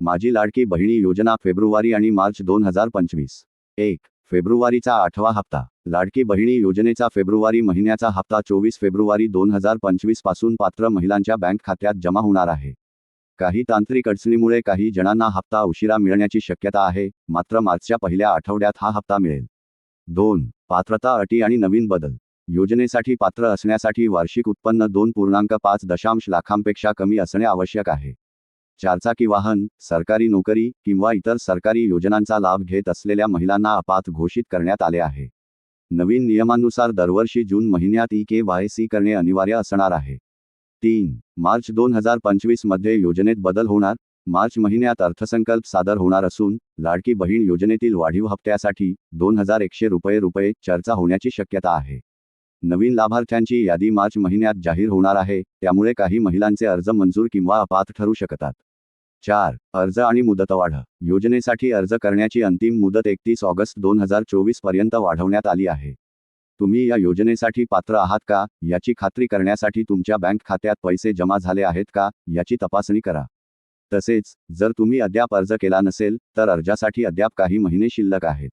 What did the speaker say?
माझी लाडकी बहिणी योजना फेब्रुवारी आणि मार्च 2025. 1. फेब्रुवारीचा 8वा हप्ता. लाडकी बहिणी योजनेचा फेब्रुवारी महिन्याचा हप्ता 24 फेब्रुवारी 2025 पासून पात्र महिलांच्या बँक खात्यात जमा होणार आहे. काही तांत्रिक अडचणीमुळे काही जणांना हप्ता उशिरा मिळण्याची शक्यता आहे, मात्र मार्चच्या पहिल्या आठवड्यात हा हप्ता मिळेल. 2. पात्रता अटी आणि नवीन बदल. योजनेसाठी पात्र असण्यासाठी वार्षिक उत्पन्न 2.5 लाखांपेक्षा कमी असणे आवश्यक आहे. चारचाकी वाहन, सरकारी नोकरी किंवा इतर सरकारी योजनांचा लाभ घेत असलेल्या महिलांना अपात्र घोषित करण्यात आले आहे. नवीन नियमांनुसार दरवर्षी जून महिन्यात EKYC करणे अनिवार्य असणार आहे. 3. मार्च 2025 मध्ये योजनेत बदल होणार. मार्च महिन्यात अर्थसंकल्प सादर होणार असून लाडकी बहीण योजनेतील वाढीव हप्त्यासाठी ₹2100 चर्चा होण्याची शक्यता आहे. नवीन लाभार्थ्यांची यादी मार्च महिन्यात जाहीर होणार आहे, त्यामुळे काही महिलांचे अर्ज मंजूर किंवा अपात्र ठरू शकतात. 4. अर्ज आणि मुदतवाढ. योजनेसाठी अर्ज करण्याची अंतिम मुदत 31 ऑगस्ट 2024 पर्यंत वाढवण्यात आली आहे. तुम्ही या योजनेसाठी पात्र आहात का, याची खात्री करण्यासाठी तुमच्या बँक खात्यात पैसे जमा झाले आहेत का, याची तपासणी करा. तसेच, जर तुम्ही अद्याप अर्ज केला नसेल, तर अर्जासाठी अद्याप काही महिने शिल्लक आहेत.